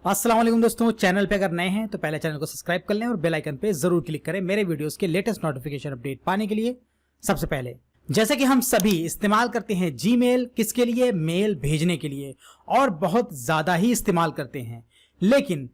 अस्सलाम वालेकुम दोस्तों, चैनल पे अगर नए हैं तो पहले चैनल को सब्सक्राइब कर लें और बेल आइकन पे जरूर क्लिक करें मेरे वीडियोस के लेटेस्ट नोटिफिकेशन अपडेट पाने के लिए। सबसे पहले जैसे कि हम सभी इस्तेमाल करते हैं जीमेल, किसके लिए? मेल भेजने के लिए, और बहुत ज्यादा ही इस्तेमाल करते हैं। लेकिन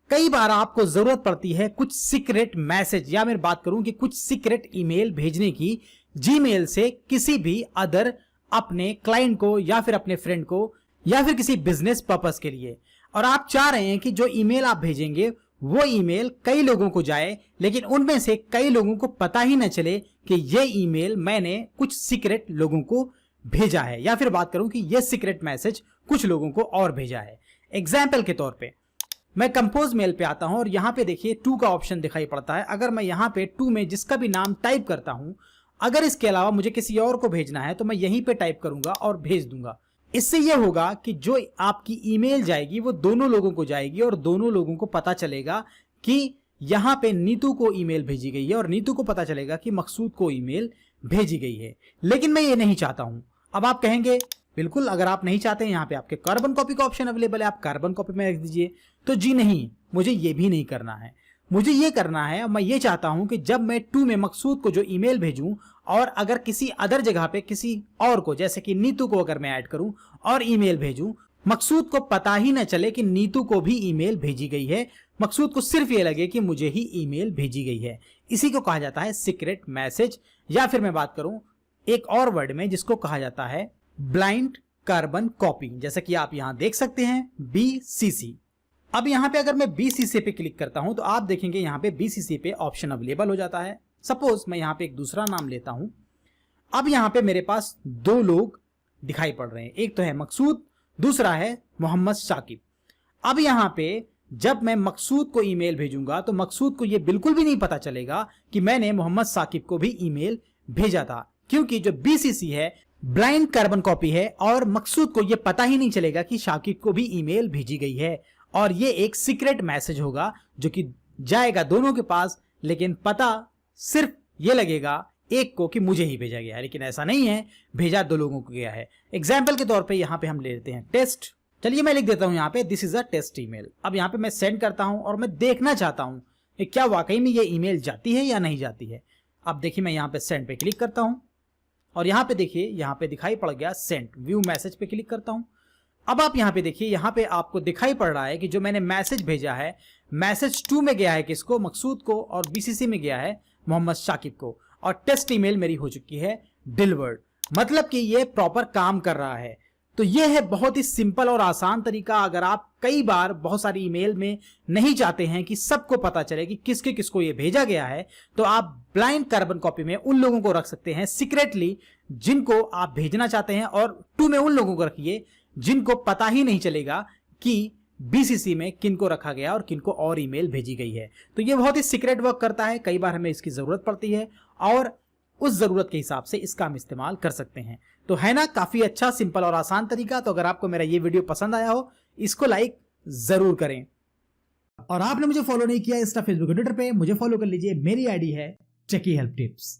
कई बार आपको जरूरत पड़ती है कुछ सीक्रेट मैसेज, या मैं बात करूं कि कुछ सीक्रेट ईमेल भेजने की जीमेल से किसी भी अदर अपने क्लाइंट को या फिर अपने फ्रेंड को या फिर किसी बिजनेस पर्पस के लिए। और आप चाह रहे हैं कि जो ईमेल आप भेजेंगे वो ईमेल कई लोगों को जाए, लेकिन उनमें से कई लोगों को पता ही न चले कि ये ईमेल मैंने कुछ सीक्रेट लोगों को भेजा है, या फिर बात करूं कि ये सीक्रेट मैसेज कुछ लोगों को और भेजा है। एग्जाम्पल के तौर पे मैं कंपोज मेल पे आता हूं और यहां पे देखिए टू का ऑप्शन दिखाई पड़ता है। अगर मैं यहां पे टू में जिसका भी नाम टाइप करता हूं, अगर इसके अलावा मुझे किसी और को भेजना है तो मैं यहीं पे टाइप करूंगा और भेज दूंगा। इससे यह होगा कि जो आपकी ईमेल जाएगी वो दोनों लोगों को जाएगी और दोनों लोगों को पता चलेगा कि यहां पे नीतू को ईमेल भेजी गई है और नीतू को पता चलेगा कि मकसूद को ईमेल भेजी गई है। लेकिन मैं ये नहीं चाहता हूं। अब आप कहेंगे बिल्कुल, अगर आप नहीं चाहते हैं, यहां पे आपके कार्बन कॉपी का ऑप्शन अवेलेबल है, आप कार्बन कॉपी में रख दीजिए। तो जी नहीं, मुझे ये भी नहीं करना है। मुझे ये करना है, मैं ये चाहता हूं कि जब मैं टू में मकसूद को जो ईमेल भेजूं और अगर किसी अदर जगह पे किसी और को, जैसे कि नीतू को अगर मैं ऐड करूं और ईमेल भेजूं, मकसूद को पता ही ना चले कि नीतू को भी ईमेल भेजी गई है। मकसूद को सिर्फ ये लगे कि मुझे ही ईमेल भेजी गई है। इसी को कहा जाता है सीक्रेट मैसेज, या फिर मैं बात करूं एक और वर्ड में जिसको कहा जाता है ब्लाइंड कार्बन कॉपी, जैसे कि आप यहां देख सकते हैं BCC। अब यहां पे अगर मैं BCC पे क्लिक करता हूं तो आप देखेंगे यहां पे BCC पे ऑप्शन अवेलेबल हो जाता है। सपोज मैं यहां पे एक दूसरा नाम लेता हूं। अब यहां पे मेरे पास दो लोग दिखाई पड़ रहे हैं, एक तो है मकसूद, दूसरा है मोहम्मद साकिब। अब यहां पे जब मैं मकसूद को ईमेल भेजूंगा तो मकसूद को यह बिल्कुल भी नहीं पता चलेगा कि मैंने मोहम्मद साकिब को भी ईमेल भेजा था, क्योंकि जो BCC है ब्लाइंड कार्बन कॉपी है और मकसूद को यह पता ही नहीं चलेगा कि शाकिब को भी ईमेल भेजी गई है। और ये एक सीक्रेट मैसेज होगा जो कि जाएगा दोनों के पास, लेकिन पता सिर्फ ये लगेगा एक को कि मुझे ही भेजा गया है, लेकिन ऐसा नहीं है, भेजा दो लोगों को गया है। एग्जाम्पल के तौर पे यहां पे हम ले लेते हैं टेस्ट। चलिए मैं लिख देता हूं यहां पे this is a test email. अब यहां पे मैं सेंड करता हूं और मैं देखना चाहता हूं कि क्या वाकई में ये ईमेल जाती है या नहीं जाती है। अब देखिए मैं यहां पे सेंड पे क्लिक करता हूं और यहां पे देखिए यहां पे दिखाई पड़ गया सेंड। व्यू मैसेज पे क्लिक करता हूं। अब आप यहां पे देखिए, यहां पे आपको दिखाई पड़ रहा है कि जो मैंने मैसेज भेजा है, मैसेज 2 में गया है किसको? मकसूद को, और BCC में गया है मोहम्मद शाकिब को, और टेस्ट ईमेल मेरी हो चुकी है डिलीवर्ड। मतलब कि ये प्रॉपर काम कर रहा है। तो ये है बहुत ही सिंपल और आसान तरीका। अगर आप कई बार बहुत सारी ईमेल में नहीं चाहते हैं कि सबको पता चले कि किसके किसको ये भेजा गया है, तो आप ब्लाइंड कार्बन कॉपी में उन लोगों को रख सकते हैं सीक्रेटली जिनको आप भेजना चाहते हैं, और 2 में उन लोगों को रखिए जिनको पता ही नहीं चलेगा कि BCC में किनको रखा गया और किनको और ईमेल भेजी गई है। तो ये बहुत ही सीक्रेट वर्क करता है। कई बार हमें इसकी जरूरत पड़ती है और उस जरूरत के हिसाब से इसका हम इस्तेमाल कर सकते हैं। तो है ना, काफी अच्छा, सिंपल और आसान तरीका। तो अगर आपको मेरा ये वीडियो पसंद आया हो, इसको लाइक जरूर करें। और आपने मुझे फॉलो नहीं किया इंस्टा, फेसबुक और ट्विटर पे, मुझे फॉलो कर लीजिए। मेरी आईडी है टेकी हेल्प टिप्स।